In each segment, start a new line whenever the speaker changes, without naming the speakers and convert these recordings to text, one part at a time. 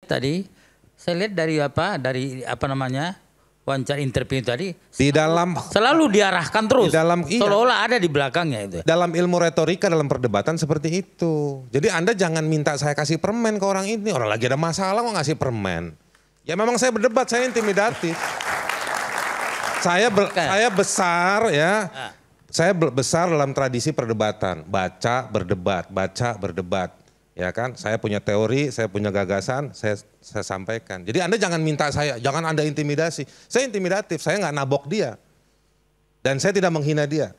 tadi, saya lihat dari apa namanya wawancara interview tadi,
Di dalam
selalu diarahkan terus,
iya.
seolah-olah ada di belakangnya itu.
Dalam ilmu retorika, dalam perdebatan seperti itu. Jadi Anda jangan minta saya kasih permen ke orang ini. Orang lagi ada masalah kok ngasih permen. Ya memang saya berdebat, saya intimidatif. Saya besar ya. Saya besar dalam tradisi perdebatan. Baca, berdebat. Ya kan, saya punya teori, saya punya gagasan, saya sampaikan. Jadi Anda jangan minta saya, jangan Anda intimidasi. Saya intimidatif, saya nggak nabok dia. Dan saya tidak menghina dia.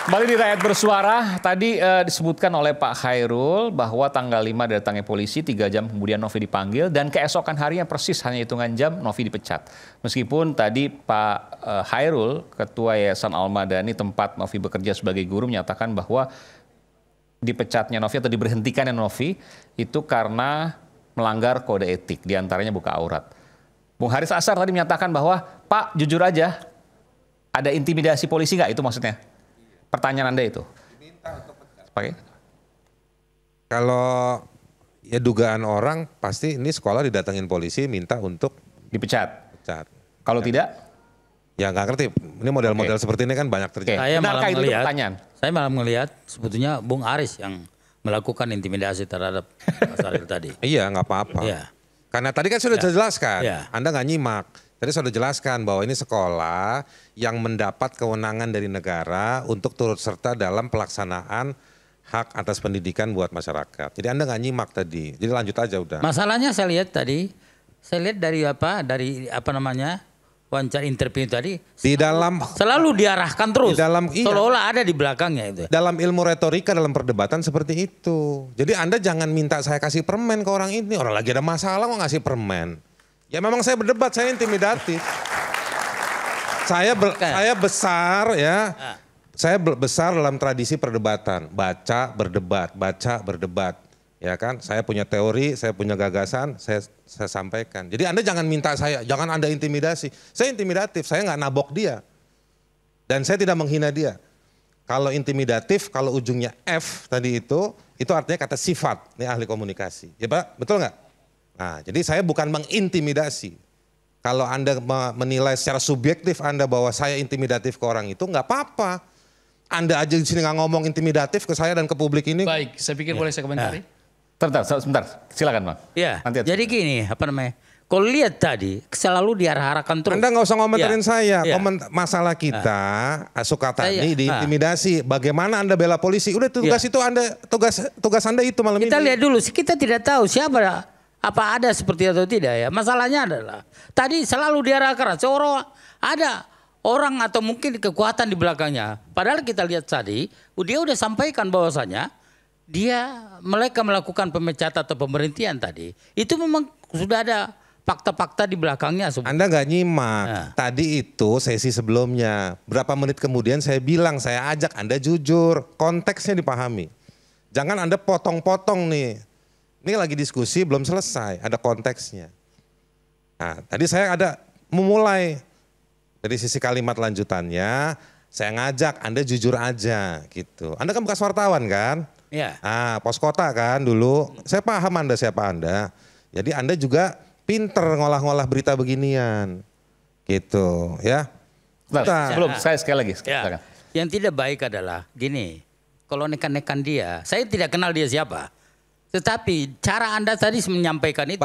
Kembali di Rakyat Bersuara, tadi disebutkan oleh Pak Khairul bahwa tanggal 5 datangnya polisi, 3 jam kemudian Novi dipanggil, dan keesokan harinya persis hanya hitungan jam Novi dipecat. Meskipun tadi Pak Khairul, Ketua Yayasan Al-Madani tempat Novi bekerja sebagai guru, menyatakan bahwa dipecatnya Novi atau diberhentikannya Novi itu karena melanggar kode etik, diantaranya buka aurat. Bung Haris Ashar tadi menyatakan bahwa, Pak jujur aja, ada intimidasi polisi nggak, itu maksudnya? Pertanyaan Anda itu. Pakai?
Kalau ya dugaan orang pasti ini sekolah didatengin polisi minta untuk
dipecat.
pecat.
Kalau tidak?
Ya nggak ngerti. Ini model-model seperti ini kan banyak terjadi.
Saya malah melihat sebetulnya Bung Aris yang melakukan intimidasi terhadap Mas Ariel tadi.
Iya nggak apa-apa.
Iya.
Karena tadi kan sudah jelaskan.
Iya.
Anda nggak nyimak. Tadi sudah jelaskan bahwa ini sekolah yang mendapat kewenangan dari negara untuk turut serta dalam pelaksanaan hak atas pendidikan buat masyarakat. Jadi Anda nggak nyimak tadi. Jadi lanjut aja udah.
Masalahnya saya lihat dari apa namanya wawancara interview tadi,
Di dalam
selalu diarahkan terus,
iya.
seolah-olah ada di belakangnya itu.
Dalam ilmu retorika, dalam perdebatan seperti itu. Jadi Anda jangan minta saya kasih permen ke orang ini. Orang lagi ada masalah kok ngasih permen. Ya memang saya berdebat, saya intimidatif. Saya besar ya. Saya besar dalam tradisi perdebatan. Baca, berdebat. Ya kan, saya punya teori, saya punya gagasan, saya sampaikan. Jadi Anda jangan minta saya, jangan Anda intimidasi. Saya intimidatif, saya nggak nabok dia. Dan saya tidak menghina dia. Kalau intimidatif, kalau ujungnya F tadi itu artinya kata sifat. Ini ahli komunikasi. Ya Pak, betul nggak? Nah, jadi saya bukan mengintimidasi. Kalau Anda menilai secara subjektif Anda bahwa saya intimidatif ke orang itu, nggak apa-apa. Anda aja di sini nggak ngomong intimidatif ke saya dan ke publik ini.
Baik, saya pikir boleh saya komentari.
Sebentar, silakan Bang.
Ya, jadi gini, kalau lihat tadi selalu diarahkan terus.
Anda nggak usah ngomentarin saya.
Ya.
Masalah kita, Sukatani diintimidasi. Bagaimana Anda bela polisi? Udah tugas itu Anda, tugas Anda itu malam ini.
Kita lihat dulu, kita tidak tahu siapa apa ada seperti atau tidak ya. Masalahnya adalah tadi selalu diarahkan seorang ada orang atau mungkin kekuatan di belakangnya. Padahal kita lihat tadi dia udah sampaikan bahwasanya mereka melakukan pemecatan atau pemberhentian tadi. Itu memang sudah ada fakta-fakta di belakangnya.
Anda nggak nyimak. Tadi itu sesi sebelumnya. Berapa menit kemudian saya bilang, saya ajak Anda jujur. Konteksnya dipahami. Jangan Anda potong-potong nih. Ini lagi diskusi belum selesai, ada konteksnya. Nah, tadi saya memulai dari sisi kalimat lanjutannya, saya ngajak Anda jujur aja gitu. Anda kan bekas wartawan kan?
Iya.
Pos kota kan dulu. Saya paham Anda siapa Anda. Jadi Anda juga pinter ngolah-ngolah berita beginian. Gitu ya.
Belum, saya sekali lagi.
Ya. Yang tidak baik adalah gini, kalau nekan-nekan dia, saya tidak kenal dia siapa. Tetapi cara Anda tadi menyampaikan itu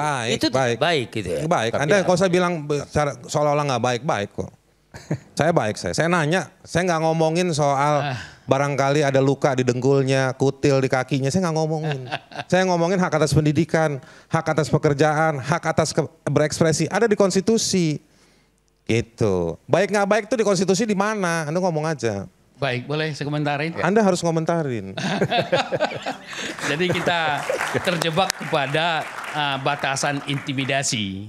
baik gitu ya.
Baik, Anda nggak usah bilang seolah-olah nggak baik kok. Saya baik, saya nanya, saya nggak ngomongin soal barangkali ada luka di dengkulnya, kutil di kakinya, saya nggak ngomongin. Saya ngomongin hak atas pendidikan, hak atas pekerjaan, hak atas berekspresi, ada di konstitusi. Gitu. Baik nggak baik itu di konstitusi di mana? Anda ngomong aja.
Baik, boleh saya komentarin?
Anda harus komentarin.
Jadi kita terjebak kepada batasan intimidasi.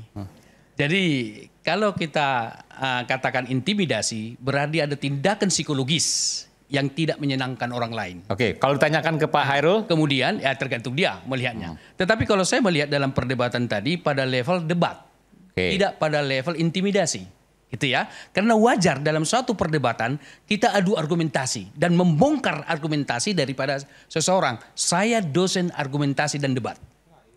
Jadi kalau kita katakan intimidasi, berarti ada tindakan psikologis yang tidak menyenangkan orang lain.
Oke, kalau ditanyakan ke Pak Khairul?
Kemudian ya tergantung dia melihatnya. Tetapi kalau saya melihat dalam perdebatan tadi pada level debat, tidak pada level intimidasi. Gitu ya. Karena wajar dalam suatu perdebatan kita adu argumentasi dan membongkar argumentasi daripada seseorang. Saya dosen argumentasi dan debat.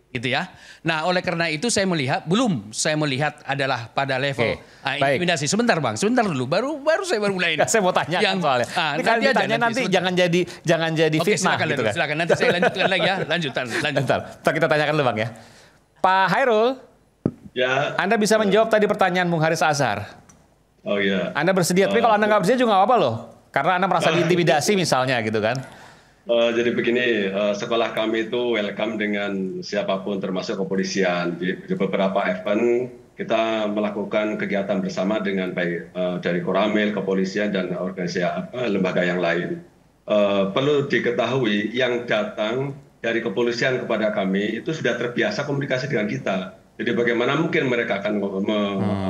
Gitu ya. Nah, oleh karena itu saya melihat saya melihat adalah pada level intimidasi. Sebentar Bang, sebentar dulu. Baru saya mulai.
Saya mau tanya soalnya. Ini kan ditanya nanti jangan jadi fitnah gitu kan.
Silakan nanti saya lanjutkan lagi ya. Lanjut.
Bentar, kita tanyakan dulu Bang ya. Pak Hairul,
ya.
Anda bisa menjawab tadi pertanyaan Bung Haris Azhar.
Oh iya.
Anda bersedia, tapi kalau Anda nggak bersedia juga nggak apa-apa loh. Karena Anda merasa diintimidasi misalnya gitu kan.
Jadi begini, sekolah kami itu welcome dengan siapapun termasuk kepolisian. Di beberapa event kita melakukan kegiatan bersama dengan baik dari Koramil, kepolisian dan organisasi lembaga yang lain. Perlu diketahui yang datang dari kepolisian kepada kami itu sudah terbiasa komunikasi dengan kita. Jadi bagaimana mungkin mereka akan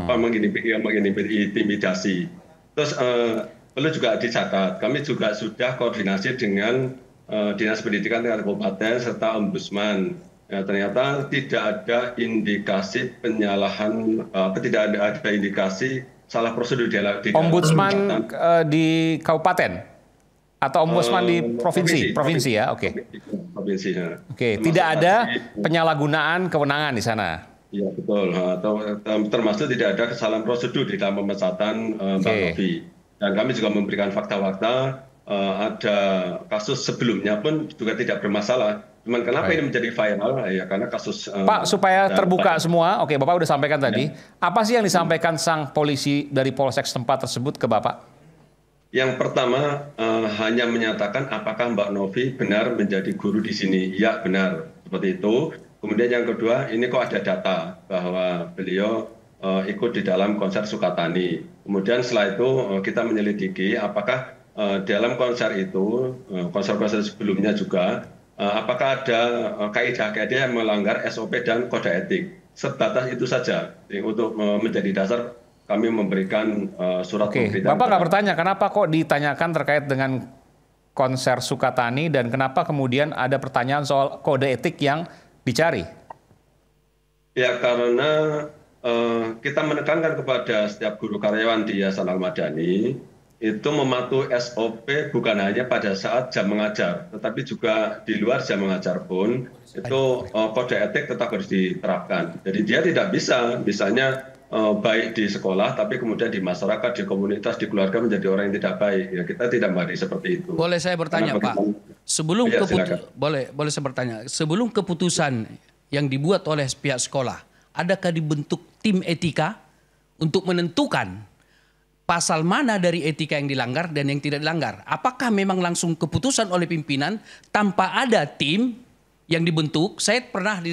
mengintimidasi. Terus perlu juga dicatat, kami juga sudah koordinasi dengan Dinas Pendidikan tingkat kabupaten serta Ombudsman. Ya, ternyata tidak ada indikasi penyalahan, tidak ada indikasi salah prosedur di
Ombudsman di kabupaten atau Ombudsman di provinsi ya, oke.
Provinsinya.
Oke, tidak ada penyalahgunaan kewenangan di sana.
Iya betul, termasuk tidak ada kesalahan prosedur di dalam pemecatan Mbak Novi. Dan kami juga memberikan fakta-fakta, ada kasus sebelumnya pun juga tidak bermasalah. Cuman kenapa ini menjadi viral? Ya karena kasus.
Pak, supaya terbuka semua, oke Bapak udah sampaikan tadi. Apa sih yang disampaikan sang polisi dari Polsek setempat tersebut ke Bapak?
Yang pertama hanya menyatakan apakah Mbak Novi benar menjadi guru di sini. Ya benar, seperti itu. Kemudian yang kedua, ini kok ada data bahwa beliau ikut di dalam konser Sukatani. Kemudian setelah itu kita menyelidiki apakah dalam konser itu, konser-konser sebelumnya juga, apakah ada kaidah-kaidah yang melanggar SOP dan kode etik. Sebatas itu saja untuk menjadi dasar kami memberikan surat pemberitahuan.
Bapak nggak bertanya kenapa kok ditanyakan terkait dengan konser Sukatani dan kenapa kemudian ada pertanyaan soal kode etik yang dicari?
Ya karena kita menekankan kepada setiap guru karyawan di Yayasan Al-Madani itu mematuhi SOP bukan hanya pada saat jam mengajar, tetapi juga di luar jam mengajar pun itu kode etik tetap harus diterapkan. Jadi dia tidak bisa misalnya baik di sekolah tapi kemudian di masyarakat, di komunitas, di keluarga menjadi orang yang tidak baik. Ya kita tidak mari seperti itu.
Boleh saya bertanya Pak? Sebelum boleh saya bertanya. Sebelum keputusan yang dibuat oleh pihak sekolah, adakah dibentuk tim etika untuk menentukan pasal mana dari etika yang dilanggar dan yang tidak dilanggar? Apakah memang langsung keputusan oleh pimpinan tanpa ada tim yang dibentuk? Saya pernah di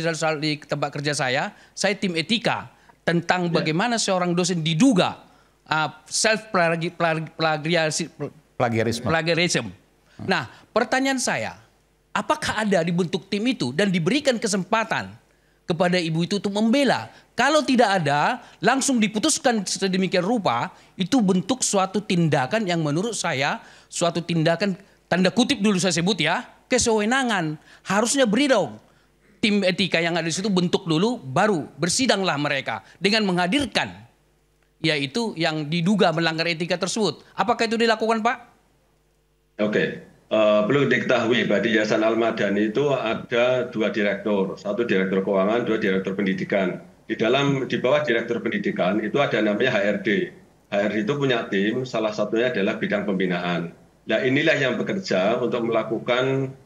tempat kerja saya tim etika tentang bagaimana seorang dosen diduga plagiarisme. Nah, pertanyaan saya, apakah ada dibentuk tim itu dan diberikan kesempatan kepada ibu itu untuk membela? Kalau tidak ada, langsung diputuskan sedemikian rupa, itu bentuk suatu tindakan yang menurut saya, suatu tindakan, tanda kutip dulu saya sebut ya, kesewenangan. Harusnya beri dong. Tim etika yang ada di situ bentuk dulu, baru bersidanglah mereka dengan menghadirkan, yaitu yang diduga melanggar etika tersebut. Apakah itu dilakukan Pak?
Oke. Perlu diketahui bahwa di Yayasan Al-Madani itu ada 2 direktur, 1 direktur keuangan, 2 direktur pendidikan. Di bawah direktur pendidikan itu ada namanya HRD. HRD itu punya tim, salah satunya adalah bidang pembinaan. Nah inilah yang bekerja untuk melakukan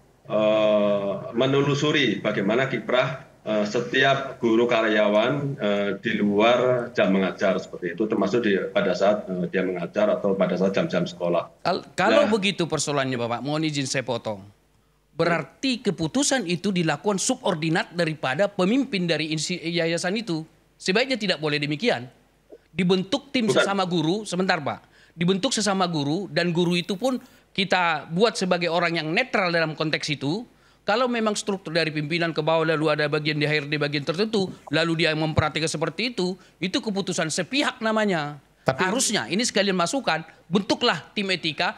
menelusuri bagaimana kiprah setiap guru karyawan di luar jam mengajar seperti itu, termasuk pada saat dia mengajar atau pada saat jam-jam sekolah.
Kalau begitu persoalannya Bapak, mohon izin saya potong. Berarti keputusan itu dilakukan subordinat daripada pemimpin dari yayasan itu. Sebaiknya tidak boleh demikian. Dibentuk tim sesama guru, sebentar Pak. Dibentuk sesama guru dan guru itu pun kita buat sebagai orang yang netral dalam konteks itu. Kalau memang struktur dari pimpinan ke bawah lalu ada bagian di HRD bagian tertentu, lalu dia memperhatikan seperti itu keputusan sepihak namanya. Tapi, harusnya ini sekalian masukan, bentuklah tim etika,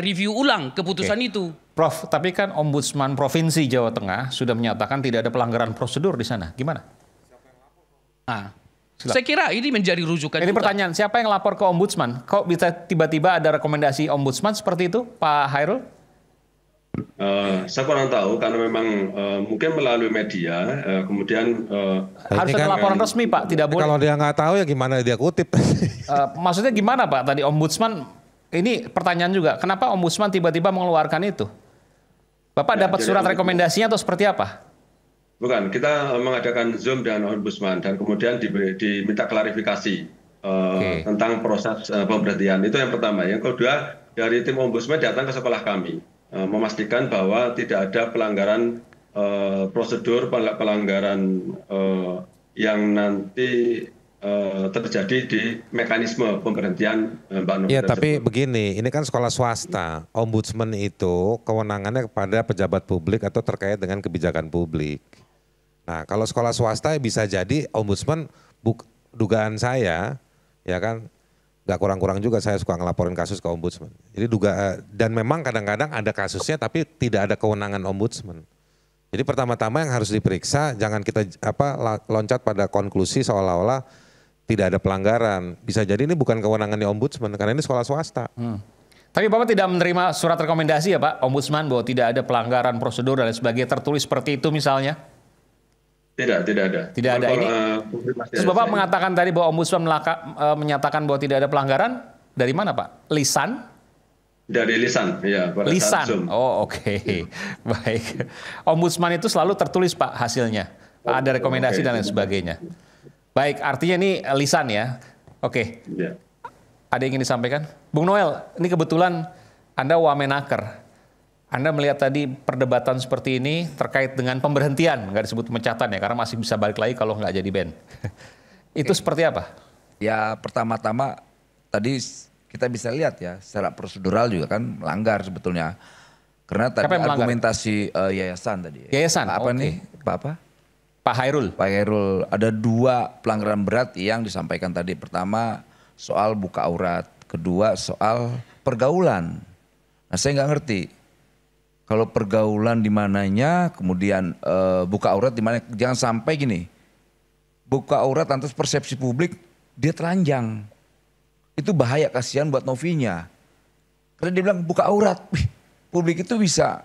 review ulang keputusan itu.
Prof, tapi kan Ombudsman Provinsi Jawa Tengah sudah menyatakan tidak ada pelanggaran prosedur di sana. Gimana?
Saya kira ini menjadi rujukan.
Ini
juga.
pertanyaan, siapa yang lapor ke Ombudsman? Kok bisa tiba-tiba ada rekomendasi Ombudsman seperti itu, Pak Hairul?
Saya kurang tahu karena memang mungkin melalui media, kemudian
Harus ada laporan resmi, Pak, tidak boleh.
Kalau dia nggak tahu ya gimana dia kutip?
Maksudnya gimana, Pak? Tadi Ombudsman, ini pertanyaan juga, kenapa Ombudsman tiba-tiba mengeluarkan itu? Bapak dapat surat rekomendasinya atau seperti apa?
bukan, kita mengadakan Zoom dengan Ombudsman dan kemudian diminta klarifikasi tentang proses pemberhentian. Itu yang pertama. Yang kedua, dari tim Ombudsman datang ke sekolah kami, memastikan bahwa tidak ada pelanggaran prosedur, pelanggaran yang nanti terjadi di mekanisme pemberhentian Mbak Novi.
Ya tapi begini, ini kan sekolah swasta. Ombudsman itu kewenangannya kepada pejabat publik atau terkait dengan kebijakan publik. Nah kalau sekolah swasta bisa jadi ombudsman, dugaan saya ya kan, gak kurang-kurang juga saya suka ngelaporin kasus ke ombudsman. Jadi dan memang kadang-kadang ada kasusnya tapi tidak ada kewenangan ombudsman. Jadi pertama-tama yang harus diperiksa, jangan kita loncat pada konklusi seolah-olah tidak ada pelanggaran. Bisa jadi ini bukan kewenangannya ombudsman karena ini sekolah swasta.
Tapi Bapak tidak menerima surat rekomendasi ya Pak, Ombudsman bahwa tidak ada pelanggaran prosedur dan sebagainya tertulis seperti itu misalnya?
Tidak ada.
Tidak ada ini. Terus Bapak mengatakan tadi bahwa Ombudsman menyatakan bahwa tidak ada pelanggaran, dari mana Pak? Lisan?
Dari lisan, ya.
Lisan, oh oke. Baik. Ombudsman itu selalu tertulis Pak hasilnya, Pak ada rekomendasi dan lain sebagainya. Baik, artinya ini lisan ya. Oke.
Ya.
Ada yang ingin disampaikan? Bung Noel, ini kebetulan Anda Wamenaker. Anda melihat tadi perdebatan seperti ini terkait dengan pemberhentian, nggak disebut pemecatan ya, karena masih bisa balik lagi kalau nggak jadi band. Itu seperti apa?
Ya pertama-tama tadi kita bisa lihat ya secara prosedural juga kan melanggar sebetulnya. Karena tadi argumentasi yayasan tadi.
Yayasan?
Apa nih? Pak apa?
Pak Hairul.
Pak Hairul, ada 2 pelanggaran berat yang disampaikan tadi. Pertama soal buka aurat, kedua soal pergaulan. Nah saya nggak ngerti. Kalau pergaulan di mananya, kemudian buka aurat di mana, jangan sampai gini. Buka aurat lantas persepsi publik dia telanjang. Itu bahaya, kasihan buat Novinya. Karena dia bilang buka aurat. Publik itu bisa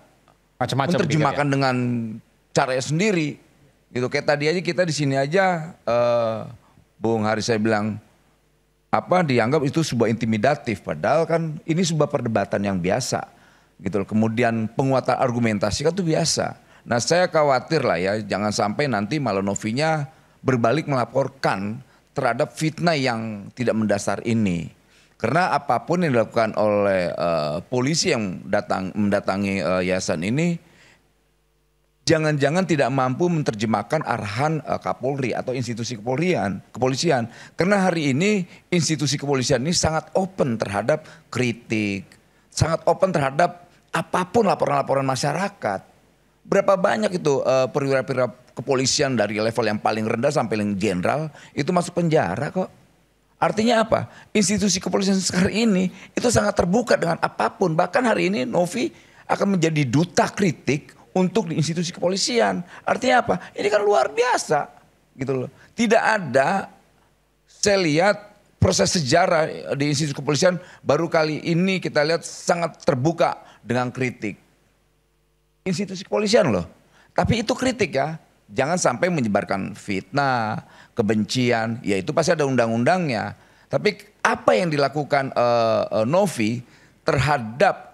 macam-macam
menerjemahkan dengan caranya sendiri. Gitu kayak tadi aja kita di sini aja Bung Haris saya bilang dianggap itu sebuah intimidatif, padahal kan ini sebuah perdebatan yang biasa. Gitu. Kemudian penguatan argumentasi kan itu biasa. Nah saya khawatir lah ya, jangan sampai nanti malah Novinya berbalik melaporkan terhadap fitnah yang tidak mendasar ini. Karena apapun yang dilakukan oleh polisi yang mendatangi yayasan ini, jangan-jangan tidak mampu menerjemahkan arahan Kapolri atau institusi kepolisian. Karena hari ini institusi kepolisian ini sangat open terhadap kritik, sangat open terhadap apapun laporan-laporan masyarakat. Berapa banyak itu perwira-perwira kepolisian dari level yang paling rendah sampai yang jenderal itu masuk penjara kok. Artinya apa? Institusi kepolisian sekarang ini itu sangat terbuka dengan apapun. Bahkan hari ini Novi akan menjadi duta kritik untuk di institusi kepolisian. Artinya apa? Ini kan luar biasa gitu loh. Tidak ada, saya lihat proses sejarah di institusi kepolisian baru kali ini kita lihat sangat terbuka dengan kritik. Institusi kepolisian loh. Tapi itu kritik ya. Jangan sampai menyebarkan fitnah, kebencian. Ya itu pasti ada undang-undangnya. Tapi apa yang dilakukan Novi terhadap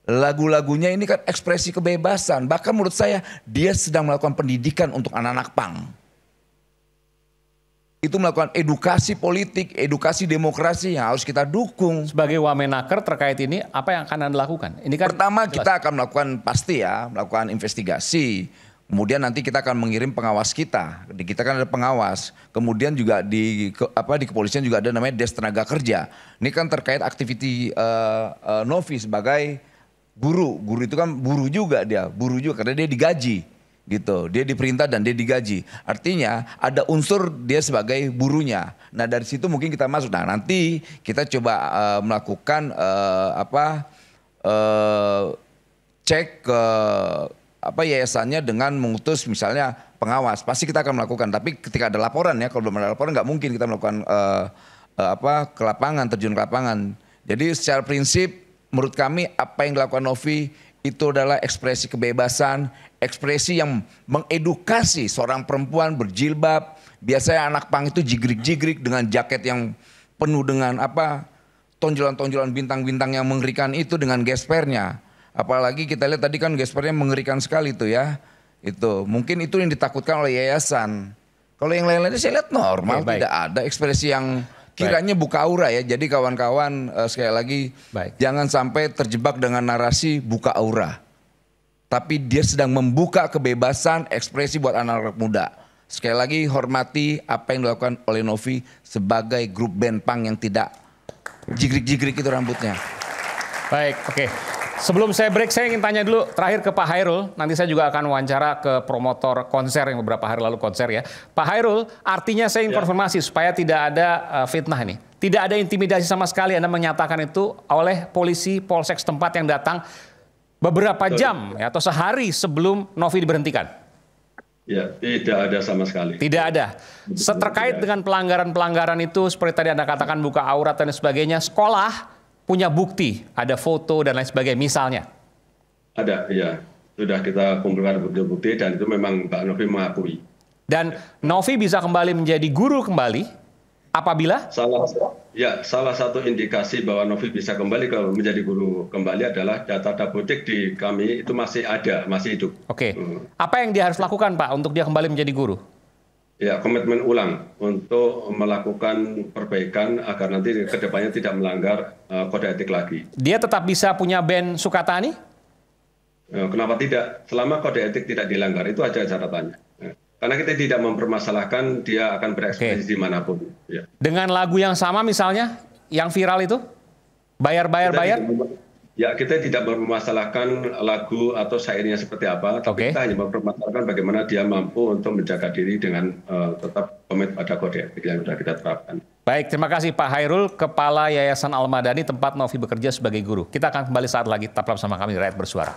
lagu-lagunya ini kan ekspresi kebebasan. Bahkan menurut saya dia sedang melakukan pendidikan untuk anak-anak pang. Itu melakukan edukasi politik, edukasi demokrasi yang harus kita dukung.
Sebagai Wamenaker terkait ini, apa yang akan Anda lakukan? Ini kan
pertama kita akan melakukan investigasi. Kemudian nanti kita akan mengirim pengawas kita. Di kita kan ada pengawas. Kemudian juga di kepolisian juga ada namanya Des Tenaga Kerja. Ini kan terkait aktiviti Novi sebagai guru. Guru itu kan buruh juga karena dia digaji. Gitu, dia diperintah dan dia digaji. Artinya ada unsur dia sebagai burunya. Nah dari situ mungkin kita masuk. Nah nanti kita coba melakukan cek ke yayasannya dengan mengutus misalnya pengawas. Pasti kita akan melakukan. Tapi ketika ada laporan ya, kalau belum ada laporan nggak mungkin kita melakukan ke lapangan, terjun ke lapangan. Jadi secara prinsip menurut kami apa yang dilakukan Novi itu adalah ekspresi kebebasan, ekspresi yang mengedukasi seorang perempuan berjilbab. Biasanya anak pang itu jigrik-jigrik dengan jaket yang penuh dengan tonjolan-tonjolan bintang-bintang yang mengerikan itu dengan gespernya. Apalagi kita lihat tadi kan gespernya mengerikan sekali tuh ya. Itu mungkin itu yang ditakutkan oleh yayasan. Kalau yang lain-lainnya saya lihat normal, tidak ada ekspresi yang kiranya buka aura ya. Jadi kawan-kawan sekali lagi jangan sampai terjebak dengan narasi buka aura. Tapi dia sedang membuka kebebasan ekspresi buat anak-anak muda. Sekali lagi hormati apa yang dilakukan oleh Novi sebagai grup band punk yang tidak jigrik-jigrik itu rambutnya.
Baik, oke. Sebelum saya break, saya ingin tanya dulu terakhir ke Pak Hairul. Nanti saya juga akan wawancara ke promotor konser yang beberapa hari lalu konser ya. Pak Hairul, artinya saya ingin konfirmasi supaya tidak ada fitnah ini. Tidak ada intimidasi sama sekali Anda menyatakan itu oleh polisi polsek setempat yang datang beberapa jam ya, atau sehari sebelum Novi diberhentikan.
Ya, tidak ada sama sekali.
Tidak ada. Terkait dengan pelanggaran-pelanggaran itu seperti tadi Anda katakan buka aurat dan sebagainya, sekolah punya bukti, ada foto dan lain sebagainya misalnya.
Ada, iya. Sudah kita kumpulkan bukti-bukti dan itu memang Mbak Novi mengakui.
Dan Novi bisa kembali menjadi guru kembali apabila?
Salah satu indikasi bahwa Novi bisa kembali menjadi guru kembali adalah data dapodik di kami itu masih ada, masih hidup.
Oke. Apa yang dia harus lakukan Pak untuk dia kembali menjadi guru?
Ya, komitmen ulang untuk melakukan perbaikan agar nanti ke depannya tidak melanggar kode etik lagi.
Dia tetap bisa punya band Sukatani?
Kenapa tidak? Selama kode etik tidak dilanggar, itu aja catatannya. Karena kita tidak mempermasalahkan dia akan berekspresi dimanapun. Ya.
Dengan lagu yang sama misalnya, yang viral itu? Bayar?
Ya, kita tidak mempermasalahkan lagu atau syairnya seperti apa, tapi kita hanya mempermasalahkan bagaimana dia mampu untuk menjaga diri dengan tetap komit pada kode etik yang sudah kita terapkan.
Baik, terima kasih Pak Hairul, Kepala Yayasan Al-Madani tempat Novi bekerja sebagai guru. Kita akan kembali saat lagi, tetaplah bersama kami di Rakyat Bersuara.